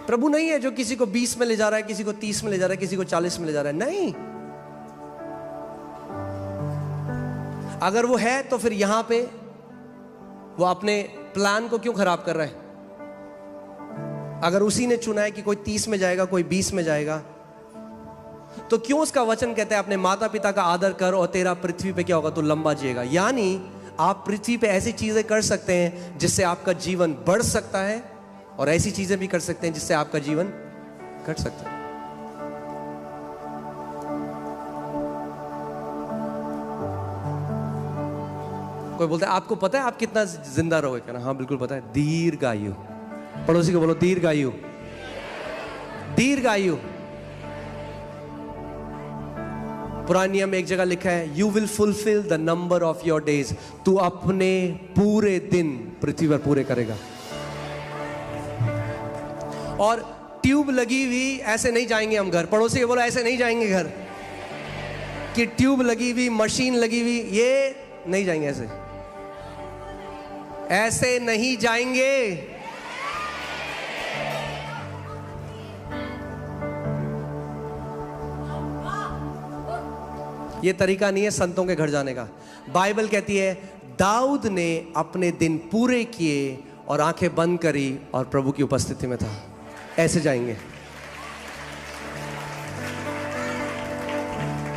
प्रभु नहीं है जो किसी को 20 में ले जा रहा है, किसी को 30 में ले जा रहा है, किसी को 40 में ले जा रहा है। नहीं, अगर वो है तो फिर यहां पे वो अपने प्लान को क्यों खराब कर रहा है? अगर उसी ने चुना है कि कोई 30 में जाएगा, कोई 20 में जाएगा, तो क्यों उसका वचन कहता है अपने माता पिता का आदर कर और तेरा पृथ्वी पे क्या होगा, तो लंबा जिएगा। यानी आप पृथ्वी पे ऐसी चीजें कर सकते हैं जिससे आपका जीवन बढ़ सकता है, और ऐसी चीजें भी कर सकते हैं जिससे आपका जीवन घट सकता है। कोई बोलता है आपको पता है आप कितना जिंदा रहोगे? कहना हाँ बिल्कुल पता है, दीर्घायु। पड़ोसी को बोलो दीर्घायु, दीर्घायु। पुराने नियम में एक जगह लिखा है, you will fulfil the number of your days. तू अपने पूरे दिन पृथ्वी पर पूरे करेगा। और ट्यूब लगी हुई ऐसे नहीं जाएंगे हम घर। पड़ोसी को बोलो ऐसे नहीं जाएंगे घर, कि ट्यूब लगी हुई, मशीन लगी हुई, ये नहीं जाएंगे। ऐसे ऐसे नहीं जाएंगे। ये तरीका नहीं है संतों के घर जाने का। बाइबल कहती है दाऊद ने अपने दिन पूरे किए और आंखें बंद करी और प्रभु की उपस्थिति में था। ऐसे जाएंगे।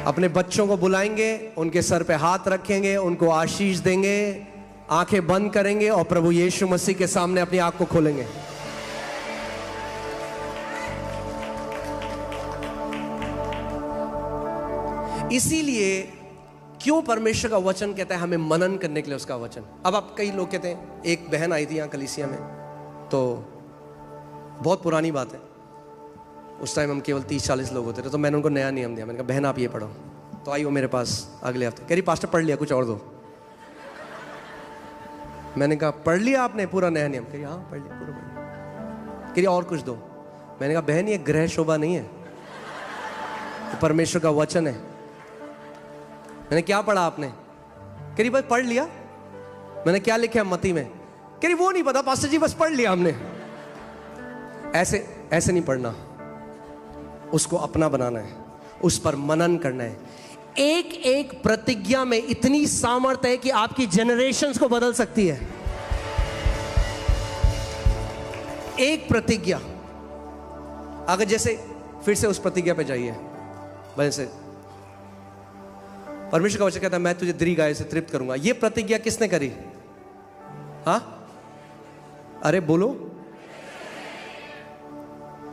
अपने बच्चों को बुलाएंगे, उनके सर पे हाथ रखेंगे, उनको आशीष देंगे, आंखें बंद करेंगे और प्रभु यीशु मसीह के सामने अपनी आंख को खोलेंगे। इसीलिए क्यों परमेश्वर का वचन कहता है हमें मनन करने के लिए उसका वचन। अब आप कई लोग कहते हैं, एक बहन आई थी यहाँ कलीसिया में, तो बहुत पुरानी बात है, उस टाइम हम केवल 30-40 लोग होते थे, तो मैंने उनको नया नियम दिया। मैंने कहा बहन आप ये पढ़ो। तो आई वो मेरे पास अगले हफ्ते, कह रही पास्टर पढ़ लिया, कुछ और दो। मैंने कहा पढ़ लिया आपने पूरा नया नियम? कह रही हाँ पढ़ लिया पूरा पढ़ लिया। कह रही और कुछ दो। मैंने कहा बहन ये ग्रह शोभा नहीं है, ये परमेश्वर का वचन है। मैंने क्या पढ़ा आपने? कह रही भाई पढ़ लिया। मैंने क्या लिखा है मत्ती में? कह रही वो नहीं पता पास्टर जी, बस पढ़ लिया हमने। ऐसे ऐसे नहीं पढ़ना, उसको अपना बनाना है, उस पर मनन करना है। एक एक प्रतिज्ञा में इतनी सामर्थ्य है कि आपकी जनरेशंस को बदल सकती है। एक प्रतिज्ञा, अगर जैसे फिर से उस प्रतिज्ञा पे जाइए, वैसे परमेश्वर का वचन कहता है मैं तुझे दीर्घायु से तृप्त करूंगा। ये प्रतिज्ञा किसने करी? हाँ अरे बोलो,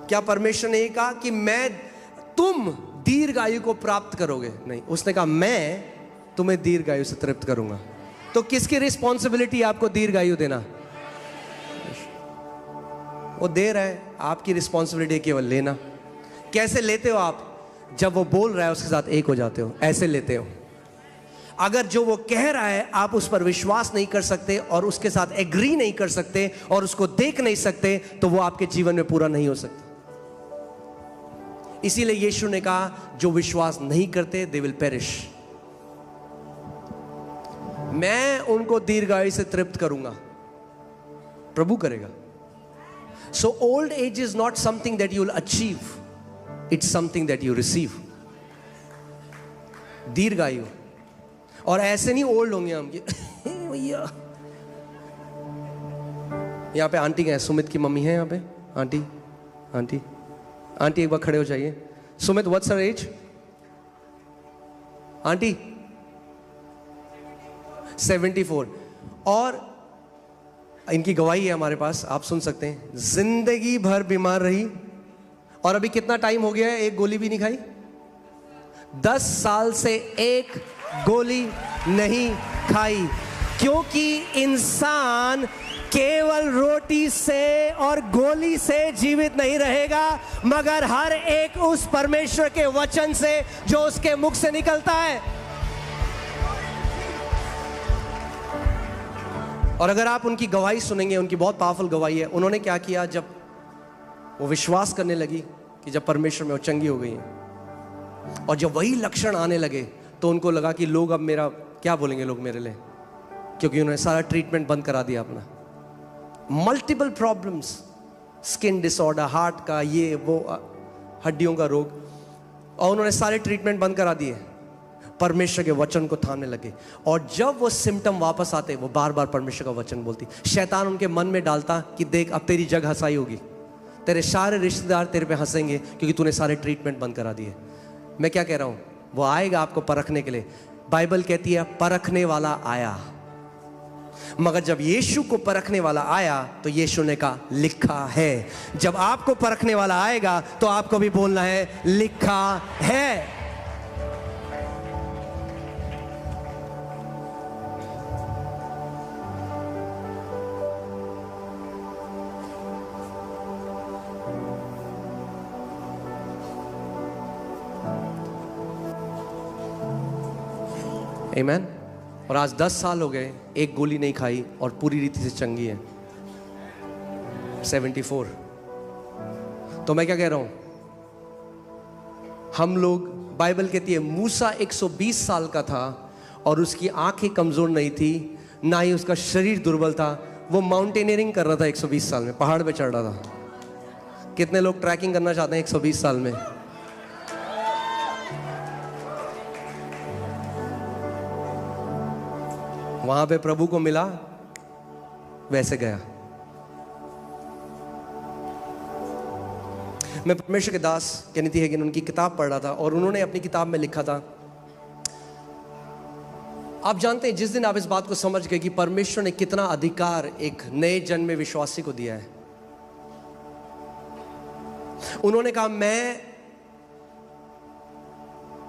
क्या परमेश्वर ने कहा कि मैं तुम दीर्घायु को प्राप्त करोगे? नहीं, उसने कहा मैं तुम्हें दीर्घायु से तृप्त करूंगा। तो किसकी रिस्पॉन्सिबिलिटी आपको दीर्घायु देना? वो दे रहा है, आपकी रिस्पॉन्सिबिलिटी केवल लेना। कैसे लेते हो आप? जब वो बोल रहा है उसके साथ एक हो जाते हो, ऐसे लेते हो। अगर जो वो कह रहा है आप उस पर विश्वास नहीं कर सकते और उसके साथ एग्री नहीं कर सकते और उसको देख नहीं सकते, तो वो आपके जीवन में पूरा नहीं हो सकता। इसीलिए यीशु ने कहा जो विश्वास नहीं करते दे विल पेरिश। मैं उनको दीर्घायु से तृप्त करूंगा, प्रभु करेगा। So old age is not something that you will achieve, it's something that you receive. दीर्घायु। और ऐसे नहीं ओल्ड होंगे हम भैया। यहाँ पे आंटी है, सुमित की मम्मी है यहाँ पे। आंटी आंटी आंटी एक बार खड़े हो जाइए। Sumit what's her age? Aunty 74। और इनकी गवाही है हमारे पास, आप सुन सकते हैं। जिंदगी भर बीमार रही और अभी कितना टाइम हो गया है, एक गोली भी नहीं खाई। 10 साल से एक गोली नहीं खाई, क्योंकि इंसान केवल रोटी से और गोली से जीवित नहीं रहेगा, मगर हर एक उस परमेश्वर के वचन से जो उसके मुख से निकलता है। और अगर आप उनकी गवाही सुनेंगे, उनकी बहुत पावरफुल गवाही है। उन्होंने क्या किया, जब वो विश्वास करने लगी कि जब परमेश्वर में वो चंगी हो गई और जब वही लक्षण आने लगे, तो उनको लगा कि लोग अब मेरा क्या बोलेंगे लोग मेरे लिए, क्योंकि उन्होंने सारा ट्रीटमेंट बंद करा दिया अपना। Multiple problems, skin disorder, heart का, ये वो, हड्डियों का रोग, और उन्होंने सारे ट्रीटमेंट बंद करा दिए, परमेश्वर के वचन को थामने लगे। और जब वो सिम्टम वापस आते, वो बार बार परमेश्वर का वचन बोलती। शैतान उनके मन में डालता कि देख अब तेरी जग हंसाई होगी, तेरे सारे रिश्तेदार तेरे पे हंसेंगे क्योंकि तूने सारे ट्रीटमेंट बंद करा दिए। मैं क्या कह रहा हूं, वो आएगा आपको परखने के लिए। बाइबल कहती है परखने वाला आया, मगर जब यीशु को परखने वाला आया तो यीशु ने कहा लिखा है। जब आपको परखने वाला आएगा तो आपको भी बोलना है लिखा है। आमीन। और आज 10 साल हो गए, एक गोली नहीं खाई और पूरी रीति से चंगी है। 74। तो मैं क्या कह रहा हूं, हम लोग, बाइबल कहती है मूसा 120 साल का था और उसकी आंखें कमजोर नहीं थी, ना ही उसका शरीर दुर्बल था। वो माउंटेनियरिंग कर रहा था 120 साल में, पहाड़ पे चढ़ रहा था। कितने लोग ट्रैकिंग करना चाहते हैं 120 साल में? वहां पे प्रभु को मिला, वैसे गया। मैं परमेश्वर के दास केनेथ हेगिन उनकी किताब पढ़ रहा था और उन्होंने अपनी किताब में लिखा था, आप जानते हैं जिस दिन आप इस बात को समझ गए कि परमेश्वर ने कितना अधिकार एक नए जन्मे विश्वासी को दिया है, उन्होंने कहा मैं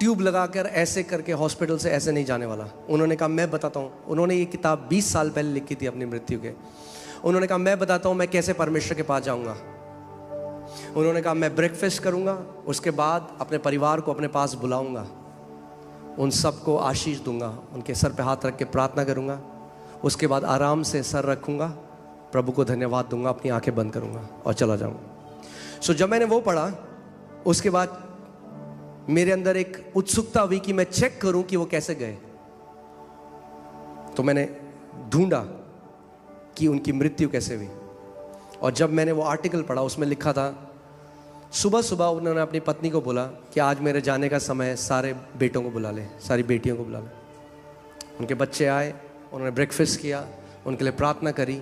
ट्यूब लगाकर ऐसे करके हॉस्पिटल से ऐसे नहीं जाने वाला। उन्होंने कहा मैं बताता हूं, उन्होंने ये किताब 20 साल पहले लिखी थी अपनी मृत्यु के। उन्होंने कहा मैं बताता हूं मैं कैसे परमेश्वर के पास जाऊंगा। उन्होंने कहा मैं ब्रेकफास्ट करूंगा, उसके बाद अपने परिवार को अपने पास बुलाऊंगा, उन सबको आशीष दूंगा, उनके सर पे हाथ रख के प्रार्थना करूंगा, उसके बाद आराम से सर रखूंगा, प्रभु को धन्यवाद दूंगा, अपनी आंखें बंद करूंगा और चला जाऊंगा। सो जब मैंने वो पढ़ा, उसके बाद मेरे अंदर एक उत्सुकता हुई कि मैं चेक करूं कि वो कैसे गए। तो मैंने ढूंढा कि उनकी मृत्यु कैसे हुई। और जब मैंने वो आर्टिकल पढ़ा, उसमें लिखा था सुबह सुबह उन्होंने अपनी पत्नी को बोला कि आज मेरे जाने का समय है, सारे बेटों को बुला ले, सारी बेटियों को बुला ले। उनके बच्चे आए, उन्होंने ब्रेकफास्ट किया, उनके लिए प्रार्थना करी,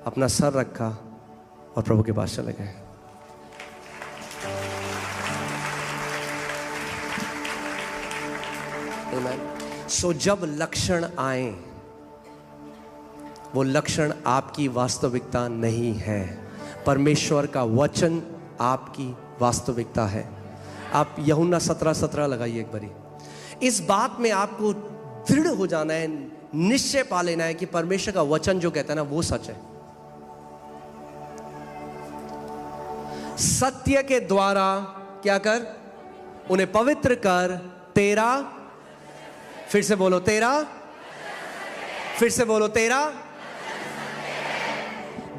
अपना सर रखा और प्रभु के पास चले गए। सो जब लक्षण आए, वो लक्षण आपकी वास्तविकता नहीं है, परमेश्वर का वचन आपकी वास्तविकता है। आप यूहन्ना 17:17 लगाइए एक बारी। इस बात में आपको दृढ़ हो जाना है, निश्चय पा लेना है कि परमेश्वर का वचन जो कहता है ना वो सच है। सत्य के द्वारा क्या कर, उन्हें पवित्र कर, तेरा, फिर से बोलो तेरा, फिर से बोलो तेरा।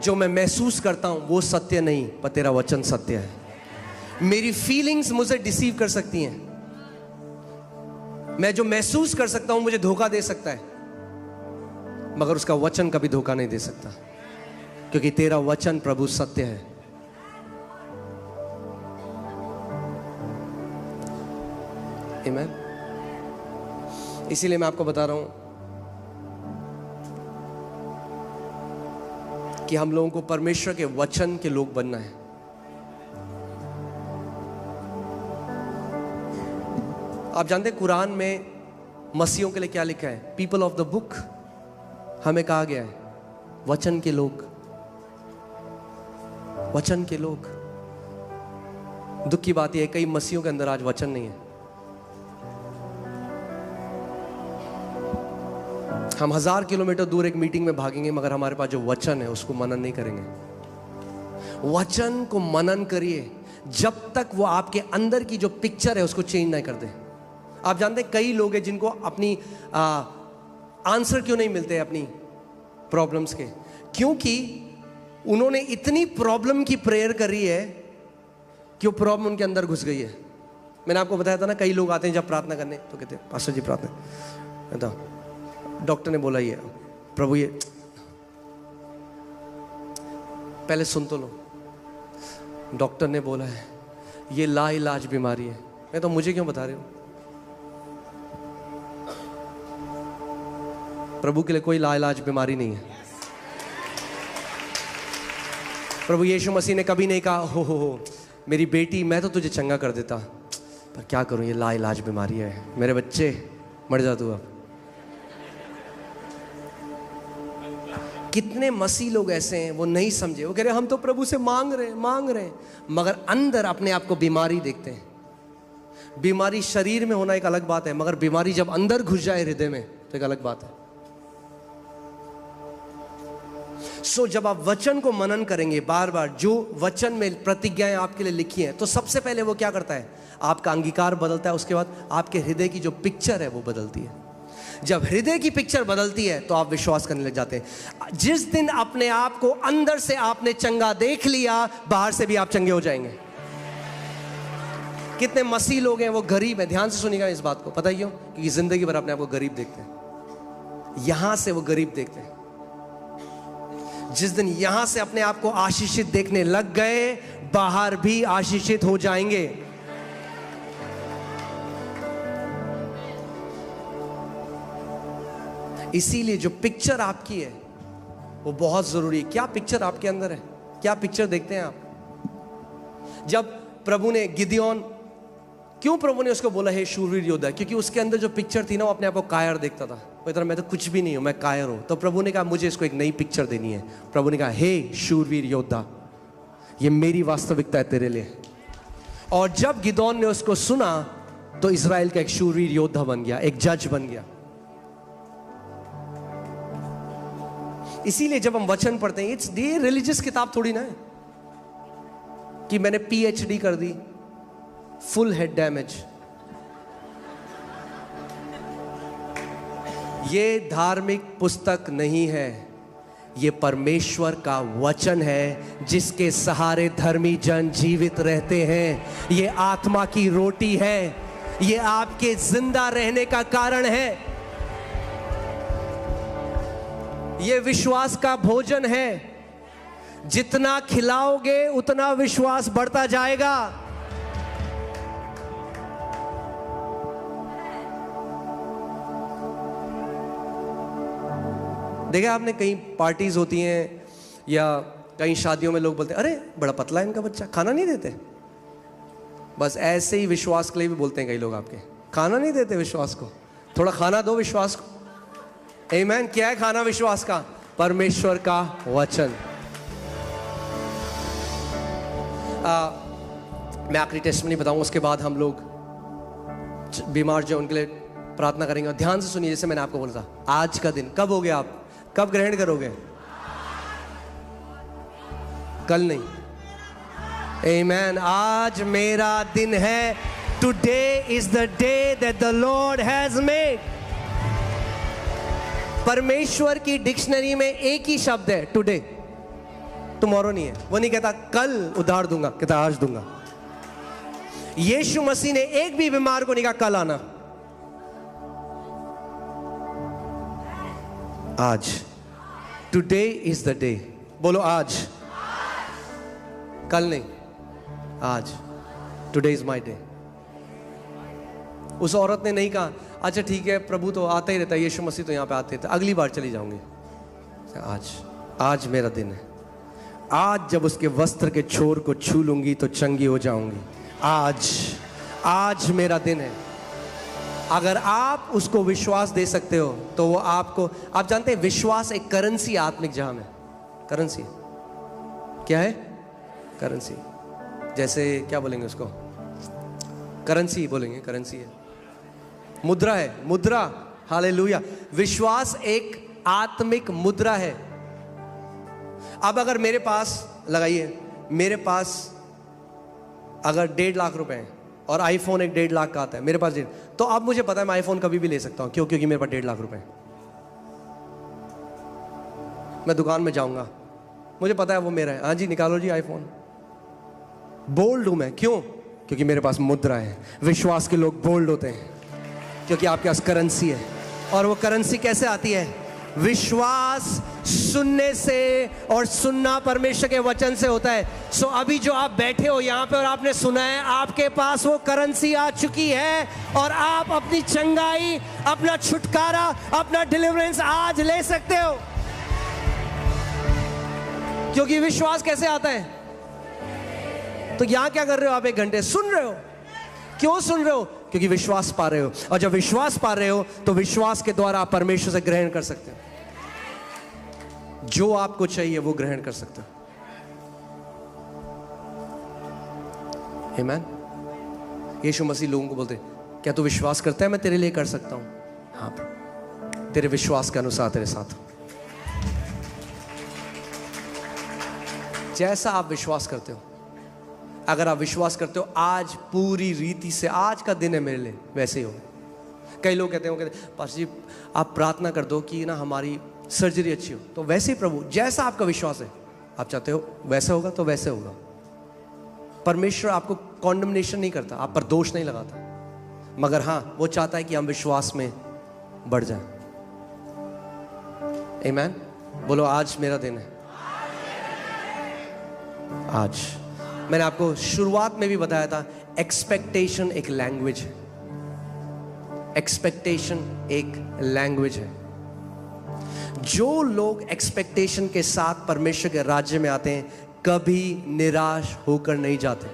जो मैं महसूस करता हूं वो सत्य नहीं, पर तेरा वचन सत्य है। मेरी फीलिंग्स मुझे डिसीव कर सकती हैं, मैं जो महसूस कर सकता हूं मुझे धोखा दे सकता है, मगर उसका वचन कभी धोखा नहीं दे सकता, क्योंकि तेरा वचन प्रभु सत्य है। आमीन। इसीलिए मैं आपको बता रहा हूं कि हम लोगों को परमेश्वर के वचन के लोग बनना है। आप जानते हैं कुरान में मसीहों के लिए क्या लिखा है? People of the book. हमें कहा गया है वचन के लोग, वचन के लोग। दुख की बात यह है कई मसीहों के अंदर आज वचन नहीं है। हम 1000 किलोमीटर दूर एक मीटिंग में भागेंगे, मगर हमारे पास जो वचन है उसको मनन नहीं करेंगे। वचन को मनन करिए जब तक वो आपके अंदर की जो पिक्चर है उसको चेंज नहीं कर दे। आप जानते हैं कई लोग हैं जिनको अपनी आंसर क्यों नहीं मिलते अपनी प्रॉब्लम्स के, क्योंकि उन्होंने इतनी प्रॉब्लम की प्रेयर करी है कि वो प्रॉब्लम उनके अंदर घुस गई है। मैंने आपको बताया था ना, कई लोग आते हैं जब प्रार्थना करने तो कहते हैं पास्टर जी प्रार्थना, तो डॉक्टर ने बोला ये प्रभु ये, पहले सुन तो लो। डॉक्टर ने बोला है ये लाइलाज बीमारी है। मैं तो मुझे क्यों बता रहे हो? प्रभु के लिए कोई लाइलाज बीमारी नहीं है। प्रभु यीशु मसीह ने कभी नहीं कहा हो मेरी बेटी मैं तो तुझे चंगा कर देता, पर क्या करूं ये लाइलाज बीमारी है, मेरे बच्चे मर जा तू अब। कितने मसीह लोग ऐसे हैं वो नहीं समझे, वो कह रहे हम तो प्रभु से मांग रहे हैं, मगर अंदर अपने आप को बीमारी देखते हैं। बीमारी शरीर में होना एक अलग बात है, मगर बीमारी जब अंदर घुस जाए हृदय में तो एक अलग बात है। जब आप वचन को मनन करेंगे बार बार, जो वचन में प्रतिज्ञाएं आपके लिए लिखी हैं, तो सबसे पहले वो क्या करता है, आपका अंगीकार बदलता है, उसके बाद आपके हृदय की जो पिक्चर है वो बदलती है। जब हृदय की पिक्चर बदलती है तो आप विश्वास करने लग जाते हैं। जिस दिन अपने आप को अंदर से आपने चंगा देख लिया, बाहर से भी आप चंगे हो जाएंगे। कितने मसीह लोग हैं वो गरीब हैं, ध्यान से सुनिएगा इस बात को, पता है क्यों? क्योंकि जिंदगी भर अपने आप को गरीब देखते हैं, यहां से वो गरीब देखते हैं। जिस दिन यहां से अपने आप को आशीषित देखने लग गए, बाहर भी आशीषित हो जाएंगे। इसीलिए जो पिक्चर आपकी है वो बहुत जरूरी है। क्या पिक्चर आपके अंदर है? क्या पिक्चर देखते हैं आप? जब प्रभु ने गिदियोन, क्यों प्रभु ने उसको बोला हे शूरवीर योद्धा? क्योंकि उसके अंदर जो पिक्चर थी ना, वो अपने आप को कायर देखता था। वो इतना मैं तो कुछ भी नहीं हूं, मैं कायर हूं। तो प्रभु ने कहा मुझे इसको एक नई पिक्चर देनी है। प्रभु ने कहा हे शूरवीर योद्धा, ये मेरी वास्तविकता है तेरे लिए। और जब गिदोन ने उसको सुना तो इजराइल का एक शूरवीर योद्धा बन गया, एक जज बन गया। इसीलिए जब हम वचन पढ़ते हैं, इट्स ये रिलीजियस किताब थोड़ी ना है कि मैंने PhD कर दी, फुल हेड डैमेज। ये धार्मिक पुस्तक नहीं है, ये परमेश्वर का वचन है जिसके सहारे धर्मी जन जीवित रहते हैं। ये आत्मा की रोटी है, ये आपके जिंदा रहने का कारण है। ये विश्वास का भोजन है, जितना खिलाओगे उतना विश्वास बढ़ता जाएगा। देखा आपने, कई पार्टीज होती हैं या कई शादियों में लोग बोलते हैं अरे बड़ा पतला है इनका बच्चा, खाना नहीं देते। बस ऐसे ही विश्वास के लिए भी बोलते हैं कई लोग, आपके खाना नहीं देते विश्वास को, थोड़ा खाना दो विश्वास को। आमीन। क्या है खाना विश्वास का? परमेश्वर का वचन। मैं आखिरी टेस्टमनी बताऊंगा, उसके बाद हम लोग बीमार जो उनके लिए प्रार्थना करेंगे। और ध्यान से सुनिए, जैसे मैंने आपको बोला था, आज का दिन कब हो गया, आप कब ग्रहण करोगे? कल नहीं। आमीन। आज मेरा दिन है। Today is the day that the Lord has made. परमेश्वर की डिक्शनरी में एक ही शब्द है टुडे, टुमारो नहीं है। वो नहीं कहता कल उधार दूंगा, कहता आज दूंगा। यीशु मसीह ने एक भी बीमार को नहीं कहा कल आना, आज। Today is the day. बोलो आज, कल नहीं, आज। Today is my day. उस औरत ने नहीं कहा अच्छा ठीक है प्रभु तो आता ही रहता है, यीशु मसीह तो यहाँ पे आते रहते, अगली बार चली जाऊंगी। आज मेरा दिन है। आज जब उसके वस्त्र के छोर को छू लूंगी तो चंगी हो जाऊंगी। आज मेरा दिन है। अगर आप उसको विश्वास दे सकते हो तो वो आपको, आप जानते हैं विश्वास एक करेंसी आत्मिक जहां में। करेंसी क्या है? करेंसी। जैसे क्या बोलेंगे उसको? करेंसी बोलेंगे, करेंसी है, मुद्रा है, मुद्रा। हालेलुया। विश्वास एक आत्मिक मुद्रा है। अब अगर मेरे पास, लगाइए, मेरे पास अगर 1.5 लाख रुपए हैं और आईफोन एक 1.5 लाख का आता है मेरे पास, तो अब मुझे पता है मैं आईफोन कभी भी ले सकता हूं। क्यों? क्योंकि मेरे पास 1.5 लाख रुपए हैं। मैं दुकान में जाऊंगा, मुझे पता है वो मेरा है। हाँ जी निकालो जी आईफोन। बोल्ड हूं मैं, क्यों? क्योंकि मेरे पास मुद्रा है। विश्वास के लोग बोल्ड होते हैं क्योंकि आपके पास करेंसी है। और वो करेंसी कैसे आती है? विश्वास सुनने से, और सुनना परमेश्वर के वचन से होता है। सो अभी जो आप बैठे हो यहाँ पे और आपने सुना है, आपके पास वो करेंसी आ चुकी है और आप अपनी चंगाई, अपना छुटकारा, अपना डिलीवरेंस आज ले सकते हो। क्योंकि विश्वास कैसे आता है? तो यहां क्या कर रहे हो आप? 1 घंटे सुन रहे हो। क्यों सुन रहे हो? क्योंकि विश्वास पा रहे हो, और जब विश्वास पा रहे हो तो विश्वास के द्वारा आप परमेश्वर से ग्रहण कर सकते हो। जो आपको चाहिए वो ग्रहण कर सकते हो। आमीन। यीशु मसीह लोगों को बोलते, क्या तू विश्वास करता है मैं तेरे लिए कर सकता हूं? हाँ, तेरे विश्वास के अनुसार तेरे साथ हूं। जैसा आप विश्वास करते हो, अगर आप विश्वास करते हो आज पूरी रीति से आज का दिन है मेरे लिए, वैसे ही हो। कई लोग कहते हैं पास्टर जी आप प्रार्थना कर दो कि ना हमारी सर्जरी अच्छी हो, तो वैसे ही प्रभु जैसा आपका विश्वास है, आप चाहते हो वैसा होगा तो वैसे होगा। परमेश्वर आपको कॉन्डमनेशन नहीं करता, आप पर दोष नहीं लगाता, मगर हाँ वो चाहता है कि हम विश्वास में बढ़ जाएं। आमीन। बोलो आज मेरा दिन है। आज मैंने आपको शुरुआत में भी बताया था, एक्सपेक्टेशन एक लैंग्वेज है। एक्सपेक्टेशन एक लैंग्वेज है। जो लोग एक्सपेक्टेशन के साथ परमेश्वर के राज्य में आते हैं कभी निराश होकर नहीं जाते।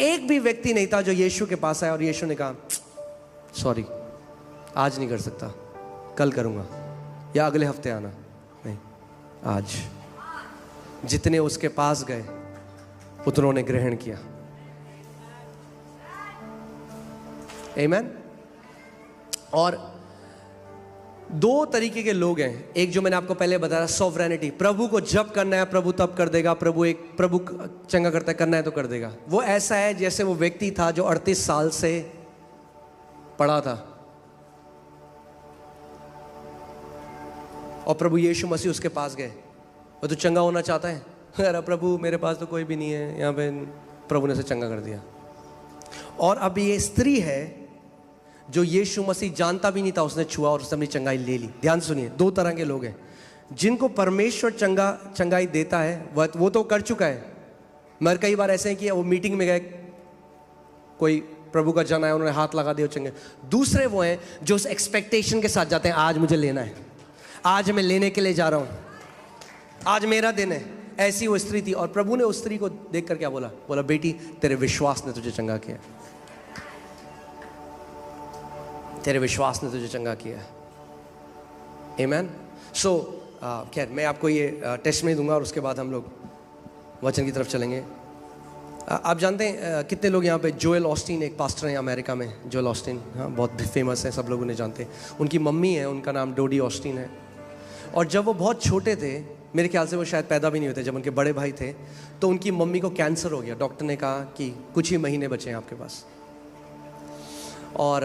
एक भी व्यक्ति नहीं था जो यीशु के पास आया और यीशु ने कहा सॉरी आज नहीं कर सकता, कल करूंगा या अगले हफ्ते आना। नहीं, आज। जितने उसके पास गए उतनों ने ग्रहण किया। आमीन। और 2 तरीके के लोग हैं। एक जो मैंने आपको पहले बताया, सॉवरेनिटी, प्रभु को जब करना है प्रभु तब कर देगा, प्रभु चंगा करता है, करना है तो कर देगा। वो ऐसा है जैसे वो व्यक्ति था जो 38 साल से पड़ा था और प्रभु यीशु मसीह उसके पास गए और तो चंगा होना चाहता है, अरे प्रभु मेरे पास तो कोई भी नहीं है, यहाँ पे प्रभु ने उसे चंगा कर दिया। और अब ये स्त्री है जो यीशु मसीह जानता भी नहीं था, उसने छुआ और उसने अपनी चंगाई ले ली। ध्यान सुनिए, 2 तरह के लोग हैं। जिनको परमेश्वर चंगाई देता है वो तो कर चुका है, मगर कई बार ऐसे हैं कि वो मीटिंग में गए, कोई प्रभु का जन आया, उन्होंने हाथ लगा दिया चंगे। दूसरे वो हैं जो उस एक्सपेक्टेशन के साथ जाते हैं, आज मुझे लेना है, आज मैं लेने के लिए जा रहा हूं, आज मेरा दिन है। ऐसी वो स्त्री थी और प्रभु ने उस स्त्री को देखकर क्या बोला? बोला बेटी तेरे विश्वास ने तुझे चंगा किया, तेरे विश्वास ने तुझे चंगा किया। आमीन। सो खैर मैं आपको ये टेस्ट में दूंगा और उसके बाद हम लोग वचन की तरफ चलेंगे। आप जानते हैं कितने लोग यहाँ पे, जोएल ऑस्टीन एक पास्टर हैं अमेरिका में, जोएल ऑस्टीन, हाँ बहुत फेमस है, सब लोग उन्हें जानते हैं। उनकी मम्मी है, उनका नाम डोडी ऑस्टीन है। और जब वो बहुत छोटे थे, मेरे ख्याल से वो शायद पैदा भी नहीं होते, जब उनके बड़े भाई थे, तो उनकी मम्मी को कैंसर हो गया। डॉक्टर ने कहा कि कुछ ही महीने बचे हैं आपके पास। और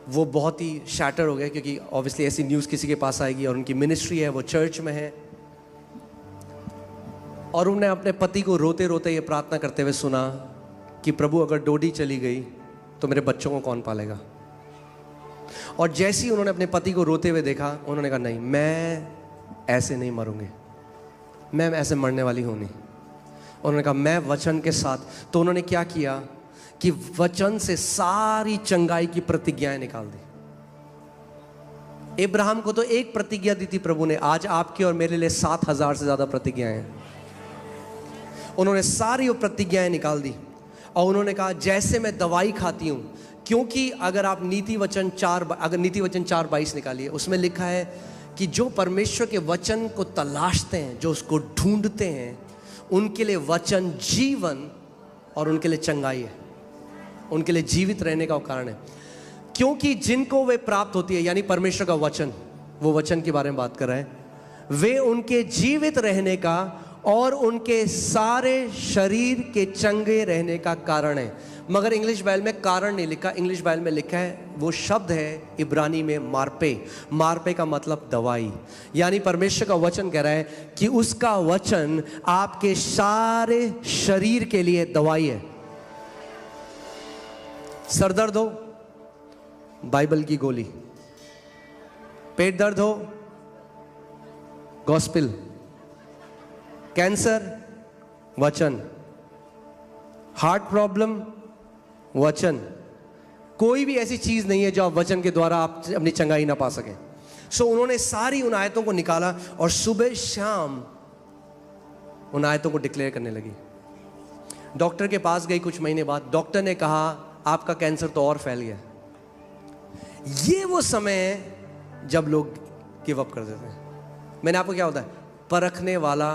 वो बहुत ही शैटर हो गए, क्योंकि ऑब्वियसली ऐसी न्यूज़ किसी के पास आएगी, और उनकी मिनिस्ट्री है, वो चर्च में है। और उन्होंने अपने पति को रोते रोते ये प्रार्थना करते हुए सुना कि प्रभु अगर डोडी चली गई तो मेरे बच्चों को कौन पालेगा। और जैसे ही उन्होंने अपने पति को रोते हुए देखा, उन्होंने कहा नहीं, मैं ऐसे नहीं मरूंगी, मैं ऐसे मरने वाली हूं नहीं। उन्होंने कहा मैं वचन के साथ। तो उन्होंने क्या किया कि वचन से सारी चंगाई की प्रतिज्ञाएं निकाल दी। इब्राहिम को तो एक प्रतिज्ञा दी थी प्रभु ने, आज आपकी और मेरे लिए 7000 से ज्यादा प्रतिज्ञाएं हैं। उन्होंने सारी वो प्रतिज्ञाएं निकाल दी और उन्होंने कहा जैसे मैं दवाई खाती हूं, क्योंकि अगर आप नीति वचन 4:22 निकालिए, उसमें लिखा है कि जो परमेश्वर के वचन को तलाशते हैं, जो उसको ढूंढते हैं, उनके लिए वचन जीवन और उनके लिए चंगाई है, उनके लिए जीवित रहने का कारण है। क्योंकि जिनको वे प्राप्त होती है, यानी परमेश्वर का वचन, वो वचन के बारे में बात कर रहे हैं, वे उनके जीवित रहने का और उनके सारे शरीर के चंगे रहने का कारण है। मगर इंग्लिश बाइबल में कारण नहीं लिखा, इंग्लिश बाइबल में लिखा है, वो शब्द है इब्रानी में मार्पे। मार्पे का मतलब दवाई। यानी परमेश्वर का वचन कह रहा है कि उसका वचन आपके सारे शरीर के लिए दवाई है। सर दर्द हो, बाइबल की गोली। पेट दर्द हो, गॉस्पेल। कैंसर, वचन। हार्ट प्रॉब्लम, वचन। कोई भी ऐसी चीज नहीं है जो आप वचन के द्वारा आप अपनी चंगाई ना पा सकें। सो उन्होंने सारी उन आयतों को निकाला और सुबह शाम उन आयतों को डिक्लेयर करने लगी। डॉक्टर के पास गई कुछ महीने बाद, डॉक्टर ने कहा आपका कैंसर तो और फैल गया। ये वो समय है जब लोग गिव अप कर देते हैं। मैंने आपको क्या होता है, परखने वाला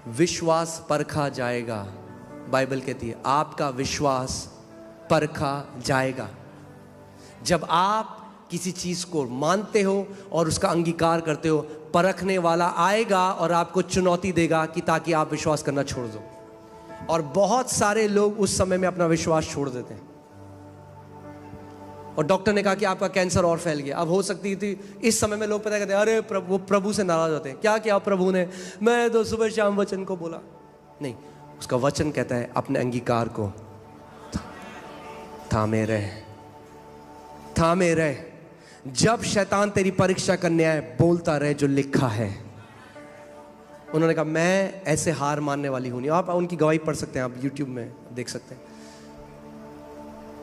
विश्वास परखा जाएगा। बाइबल कहती है आपका विश्वास परखा जाएगा। जब आप किसी चीज को मानते हो और उसका अंगीकार करते हो, परखने वाला आएगा और आपको चुनौती देगा कि ताकि आप विश्वास करना छोड़ दो। और बहुत सारे लोग उस समय में अपना विश्वास छोड़ देते हैं। और डॉक्टर ने कहा कि आपका कैंसर और फैल गया। अब हो सकती थी इस समय में लोग पता कहते हैं अरे प्रभु से नाराज होते हैं, क्या किया प्रभु ने, मैं तो सुबह शाम वचन को बोला। नहीं, उसका वचन कहता है अपने अंगीकार को थामे रहे, थामे रहे। जब शैतान तेरी परीक्षा करने आए, बोलता रहे जो लिखा है। उन्होंने कहा मैं ऐसे हार मानने वाली हूं नहीं। आप उनकी गवाही पढ़ सकते हैं, आप यूट्यूब में देख सकते हैं।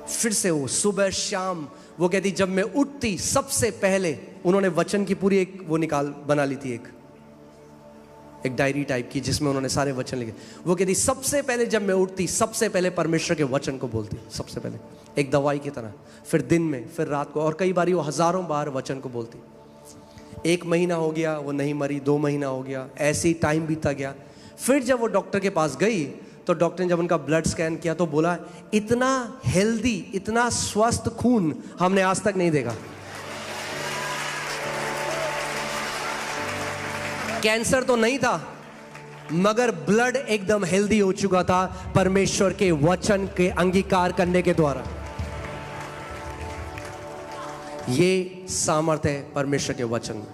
फिर से वो सुबह शाम, वो कहती जब मैं उठती सबसे पहले, उन्होंने वचन की पूरी एक वो बना ली थी, एक डायरी टाइप की जिसमें उन्होंने सारे वचन लिखे। वो कहती सबसे पहले जब मैं उठती, सबसे पहले परमेश्वर के वचन को बोलती, सबसे पहले एक दवाई की तरह। फिर दिन में, फिर रात को, और कई बार वो हजारों बार वचन को बोलती। 1 महीना हो गया, वो नहीं मरी। 2 महीना हो गया, ऐसे ही टाइम बीता गया। फिर जब वो डॉक्टर के पास गई तो डॉक्टर ने जब उनका ब्लड स्कैन किया तो बोला इतना हेल्दी, इतना स्वस्थ खून हमने आज तक नहीं देखा। कैंसर तो नहीं था, मगर ब्लड एकदम हेल्दी हो चुका था परमेश्वर के वचन के अंगीकार करने के द्वारा। ये सामर्थ्य है परमेश्वर के वचन में।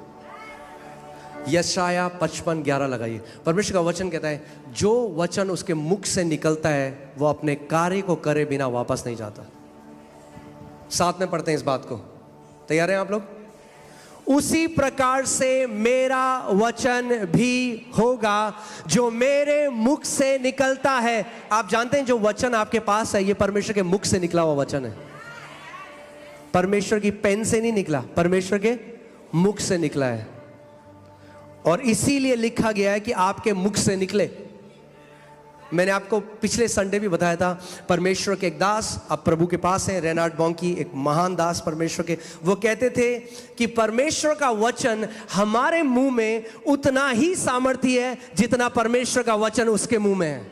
यशाया 55:11 लगाइए। परमेश्वर का वचन कहता है जो वचन उसके मुख से निकलता है वो अपने कार्य को करे बिना वापस नहीं जाता। साथ में पढ़ते हैं इस बात को, तैयार हैं आप लोग? उसी प्रकार से मेरा वचन भी होगा जो मेरे मुख से निकलता है। आप जानते हैं जो वचन आपके पास है ये परमेश्वर के मुख से निकला हुआ वचन है। परमेश्वर की पेन से नहीं निकला, परमेश्वर के मुख से निकला है। और इसीलिए लिखा गया है कि आपके मुख से निकले। मैंने आपको पिछले संडे भी बताया था, परमेश्वर के एक दास अब प्रभु के पास हैं, रेनार्ड बॉन्की, एक महान दास परमेश्वर के। वो कहते थे कि परमेश्वर का वचन हमारे मुंह में उतना ही सामर्थ्य है जितना परमेश्वर का वचन उसके मुंह में है।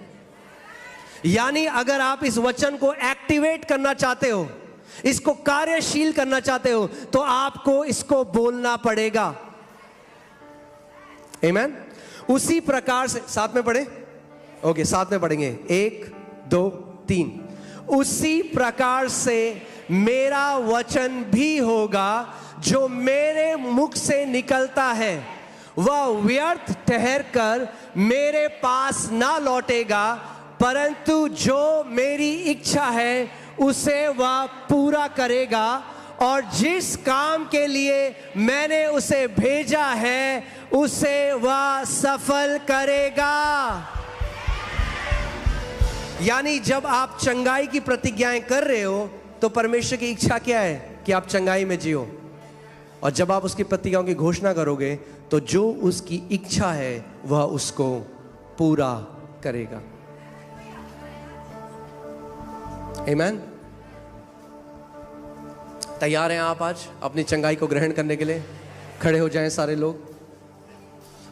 यानी अगर आप इस वचन को एक्टिवेट करना चाहते हो, इसको कार्यशील करना चाहते हो, तो आपको इसको बोलना पड़ेगा। आमीन। उसी प्रकार से, साथ में पढ़े, ओके साथ में पढ़ेंगे, 1 2 3। उसी प्रकार से मेरा वचन भी होगा जो मेरे मुख से निकलता है, वह व्यर्थ ठहरकर मेरे पास ना लौटेगा, परंतु जो मेरी इच्छा है उसे वह पूरा करेगा और जिस काम के लिए मैंने उसे भेजा है उसे वह सफल करेगा। यानी जब आप चंगाई की प्रतिज्ञाएं कर रहे हो तो परमेश्वर की इच्छा क्या है कि आप चंगाई में जियो, और जब आप उसकी प्रतिज्ञाओं की घोषणा करोगे तो जो उसकी इच्छा है वह उसको पूरा करेगा। आमीन। तैयार हैं आप आज अपनी चंगाई को ग्रहण करने के लिए? खड़े हो जाएं सारे लोग।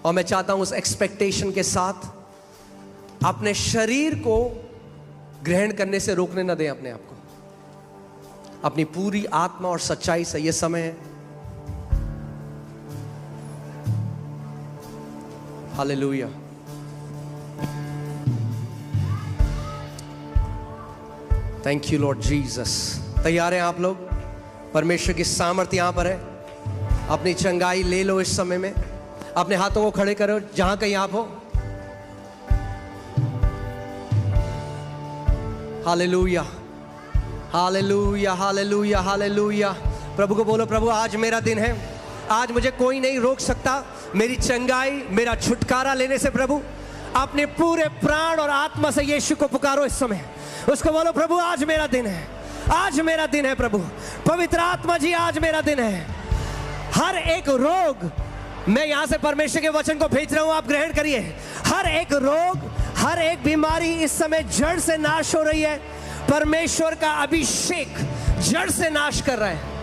और मैं चाहता हूं उस एक्सपेक्टेशन के साथ अपने शरीर को ग्रहण करने से रोकने ना दें अपने आप को, अपनी पूरी आत्मा और सच्चाई से। यह समय है। Hallelujah. Thank you Lord Jesus. तैयार हैं आप लोग? परमेश्वर की सामर्थ्य यहां पर है। अपनी चंगाई ले लो इस समय में। अपने हाथों को खड़े करो जहां कहीं आप हो। Hallelujah, hallelujah, hallelujah, hallelujah. प्रभु को बोलो, प्रभु आज मेरा दिन है, आज मुझे कोई नहीं रोक सकता मेरी चंगाई, मेरा छुटकारा लेने से। प्रभु अपने पूरे प्राण और आत्मा से यीशु को पुकारो इस समय। उसको बोलो प्रभु आज मेरा दिन है, आज मेरा दिन है। प्रभु पवित्र आत्मा जी आज मेरा दिन है। हर एक रोग, मैं यहां से परमेश्वर के वचन को भेज रहा हूं, आप ग्रहण करिए। हर एक रोग, हर एक बीमारी इस समय जड़ से नाश हो रही है। परमेश्वर का अभिषेक जड़ से नाश कर रहा है।